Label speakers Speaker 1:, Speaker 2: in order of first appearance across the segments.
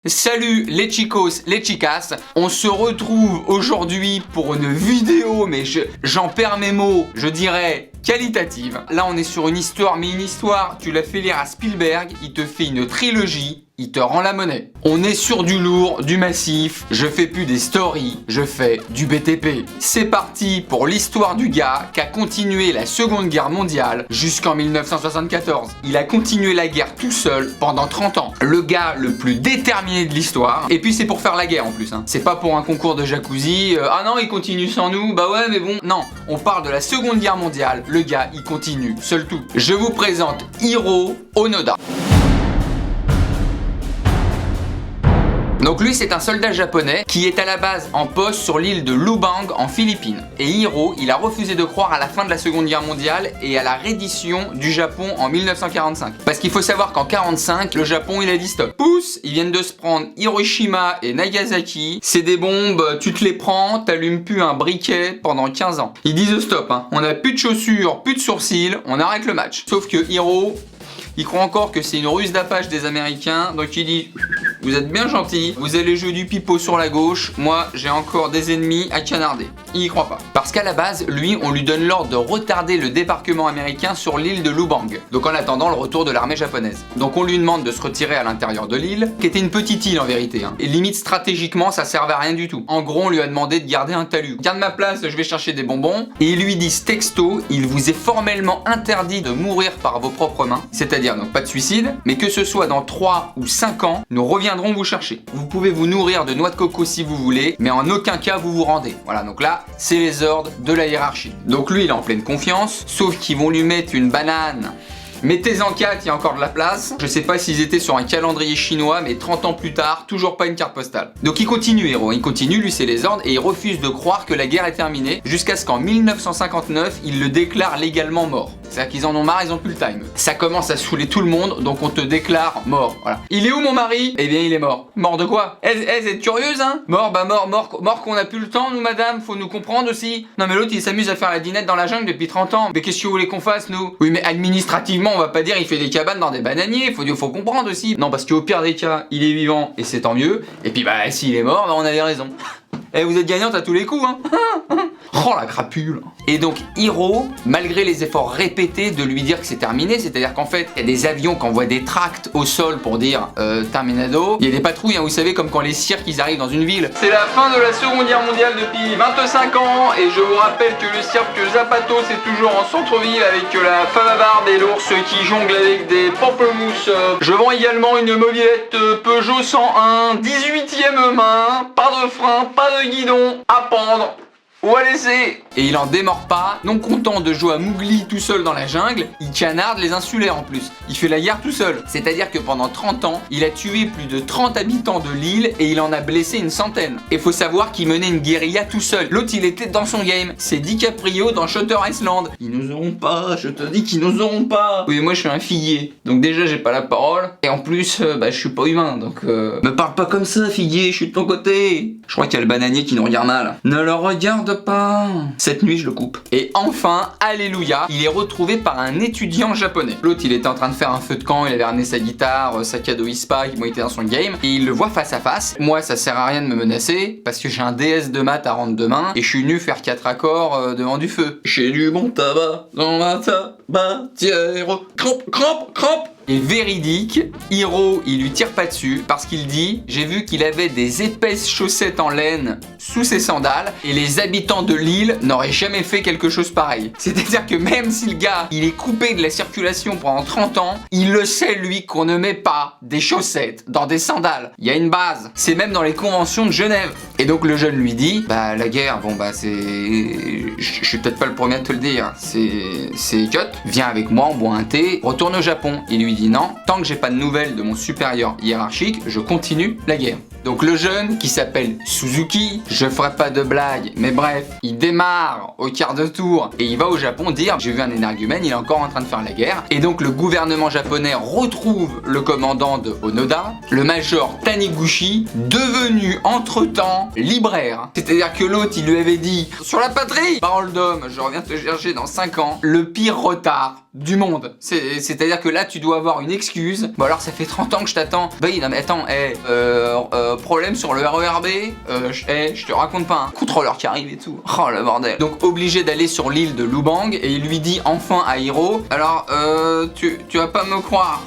Speaker 1: Salut les chicos, les chicas, on se retrouve aujourd'hui pour une vidéo, mais j'en perds mes mots, je dirais qualitative. Là on est sur une histoire, mais une histoire, tu l'as fait lire à Spielberg, il te fait une trilogie, il te rend la monnaie. On est sur du lourd, du massif, je fais plus des stories, je fais du BTP. C'est parti pour l'histoire du gars qui a continué la Seconde Guerre mondiale jusqu'en 1974. Il a continué la guerre tout seul pendant 30 ans. Le gars le plus déterminé de l'histoire. Et puis c'est pour faire la guerre en plus. C'est pas pour un concours de jacuzzi. Ah non, il continue sans nous. Bah ouais, mais bon. Non, on parle de la Seconde Guerre mondiale. Le gars, il continue, seul tout. Je vous présente Hiro Onoda. Donc lui c'est un soldat japonais qui est à la base en poste sur l'île de Lubang en Philippines. Et Hiro, il a refusé de croire à la fin de la Seconde Guerre mondiale et à la reddition du Japon en 1945. Parce qu'il faut savoir qu'en 1945, le Japon il a dit stop. Pousse, ils viennent de se prendre Hiroshima et Nagasaki. C'est des bombes, tu te les prends, t'allumes plus un briquet pendant 15 ans. Ils disent stop, on a plus de chaussures, plus de sourcils, on arrête le match. Sauf que Hiro, il croit encore que c'est une ruse d'apache des Américains, donc il dit... Vous êtes bien gentil, vous allez jouer du pipeau sur la gauche, moi j'ai encore des ennemis à canarder. Il y croit pas. Parce qu'à la base, lui, on lui donne l'ordre de retarder le débarquement américain sur l'île de Lubang. Donc en attendant le retour de l'armée japonaise. Donc on lui demande de se retirer à l'intérieur de l'île, qui était une petite île en vérité. Et limite stratégiquement, ça servait à rien du tout. En gros, on lui a demandé de garder un talus. Garde ma place, je vais chercher des bonbons. Et ils lui disent texto, il vous est formellement interdit de mourir par vos propres mains. C'est-à-dire donc pas de suicide, mais que ce soit dans 3 ou 5 ans, nous reviendrons vous chercher. Vous pouvez vous nourrir de noix de coco si vous voulez, mais en aucun cas vous vous rendez. Voilà, donc là, c'est les ordres de la hiérarchie. Donc lui, il est en pleine confiance, sauf qu'ils vont lui mettre une banane. Mettez-en 4, il y a encore de la place. Je sais pas s'ils étaient sur un calendrier chinois, mais 30 ans plus tard, toujours pas une carte postale. Donc il continue, Hiro, il continue, lui c'est les ordres, et il refuse de croire que la guerre est terminée, jusqu'à ce qu'en 1959, il le déclare légalement mort. C'est-à-dire qu'ils en ont marre, ils ont plus le time. Ça commence à saouler tout le monde, donc on te déclare mort. Voilà. Il est où mon mari? Eh bien il est mort. Mort de quoi? Vous êtes curieuse, hein? Mort, bah mort qu'on a plus le temps, nous madame, faut nous comprendre aussi. Non mais l'autre il s'amuse à faire la dinette dans la jungle depuis 30 ans. Mais qu'est-ce que vous voulez qu'on fasse nous? Oui mais administrativement on va pas dire il fait des cabanes dans des bananiers, faut comprendre aussi. Non parce qu'au pire des cas, il est vivant et c'est tant mieux. Et puis bah s'il est mort, bah, on avait raison. Eh vous êtes gagnante à tous les coups, hein. Oh la crapule. Et donc Hiro, malgré les efforts répétés de lui dire que c'est terminé, c'est-à-dire qu'en fait, il y a des avions qui envoient des tracts au sol pour dire terminado. Il y a des patrouilles, vous savez, comme quand les cirques ils arrivent dans une ville. C'est la fin de la Seconde Guerre mondiale depuis 25 ans et je vous rappelle que le cirque Zapato c'est toujours en centre-ville avec la femme à barbe et l'ours qui jongle avec des pamplemousses. Je vends également une mobilette Peugeot 101, 18e main, pas de frein, pas de guidon, à pendre ou à laisser. Et il en démord pas, non content de jouer à Mowgli tout seul dans la jungle, il canarde les insulaires en plus. Il fait la guerre tout seul. C'est-à-dire que pendant 30 ans, il a tué plus de 30 habitants de l'île et il en a blessé une centaine. Et faut savoir qu'il menait une guérilla tout seul. L'autre il était dans son game. C'est DiCaprio dans Shutter Island. Ils nous auront pas, je te dis qu'ils nous auront pas. Oui moi je suis un figuier, donc déjà j'ai pas la parole. Et en plus, je suis pas humain, donc me parle pas comme ça figuier, je suis de ton côté. Je crois qu'il y a le bananier qui nous regarde mal. Ne le regarde pas. Cette nuit je le coupe. Et enfin, alléluia, il est retrouvé par un étudiant japonais. L'autre il était en train de faire un feu de camp, il avait ramené sa guitare, sa Kado Ispa, qui était dans son game, et il le voit face à face. Moi ça sert à rien de me menacer, parce que j'ai un DS de maths à rendre demain, et je suis venu faire 4 accords devant du feu. J'ai du bon tabac dans ma tabatière. Crampe. Et véridique, Hiro, il lui tire pas dessus parce qu'il dit « J'ai vu qu'il avait des épaisses chaussettes en laine sous ses sandales et les habitants de l'île n'auraient jamais fait quelque chose pareil. » C'est-à-dire que même si le gars, il est coupé de la circulation pendant 30 ans, il le sait lui qu'on ne met pas des chaussettes dans des sandales. Il y a une base. C'est même dans les conventions de Genève. Et donc le jeune lui dit « Bah la guerre, c'est... Je suis peut-être pas le premier à te le dire. C'est cut. Viens avec moi, on boit un thé, retourne au Japon. » Il lui dit non, tant que j'ai pas de nouvelles de mon supérieur hiérarchique, je continue la guerre. Donc le jeune, qui s'appelle Suzuki, je ferai pas de blague, mais bref, il démarre au quart de tour et il va au Japon dire j'ai vu un énergumène, il est encore en train de faire la guerre. Et donc le gouvernement japonais retrouve le commandant de Onoda, le major Taniguchi, devenu entre-temps libraire. C'est-à-dire que l'autre, il lui avait dit sur la patrie, parole d'homme, je reviens te chercher dans 5 ans, le pire retard du monde. C'est-à-dire que là, tu dois avoir une excuse. Bon alors ça fait 30 ans que je t'attends. Bah oui, non mais attends, problème sur le RERB, je te raconte pas, hein. Contrôleur qui arrive et tout. Oh le bordel. Donc obligé d'aller sur l'île de Lubang et il lui dit enfin à Hiro, alors tu vas pas me croire.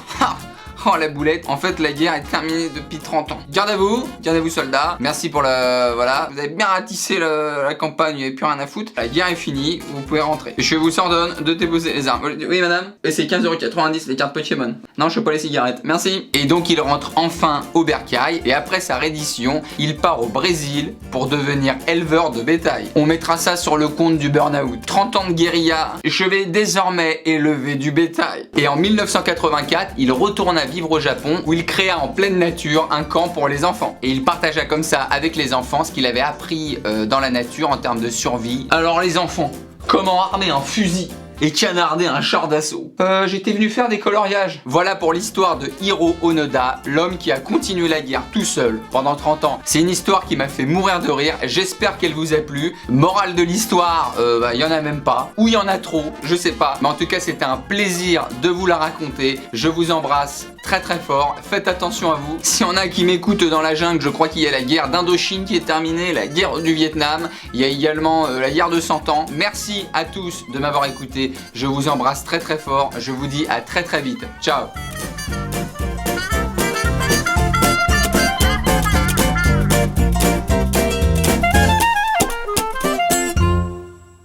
Speaker 1: Oh la boulette, en fait la guerre est terminée depuis 30 ans. Garde à vous soldats, merci pour voilà, vous avez bien ratissé la campagne, il n'y avait plus rien à foutre. La guerre est finie, vous pouvez rentrer. Je vous ordonne de déposer les armes. Oui madame. Et c'est 15,90€ les cartes Pokémon. Non, je veux pas les cigarettes, merci. Et donc il rentre enfin au bercail et après sa reddition, il part au Brésil pour devenir éleveur de bétail. On mettra ça sur le compte du burn-out. 30 ans de guérilla, je vais désormais élever du bétail. Et en 1984, il retourne à vivre au Japon où il créa en pleine nature un camp pour les enfants. Et il partagea comme ça avec les enfants ce qu'il avait appris dans la nature en termes de survie. Alors les enfants, comment armer un fusil et canarder un char d'assaut? J'étais venu faire des coloriages. Voilà pour l'histoire de Hiro Onoda, l'homme qui a continué la guerre tout seul pendant 30 ans. C'est une histoire qui m'a fait mourir de rire, j'espère qu'elle vous a plu. Morale de l'histoire, il y en a même pas, ou il y en a trop, je sais pas. Mais en tout cas c'était un plaisir de vous la raconter. Je vous embrasse très très fort, faites attention à vous. S'il y en a qui m'écoutent dans la jungle, je crois qu'il y a la guerre d'Indochine qui est terminée, la guerre du Vietnam, il y a également la guerre de 100 ans. Merci à tous de m'avoir écouté, je vous embrasse très très fort, je vous dis à très très vite, ciao.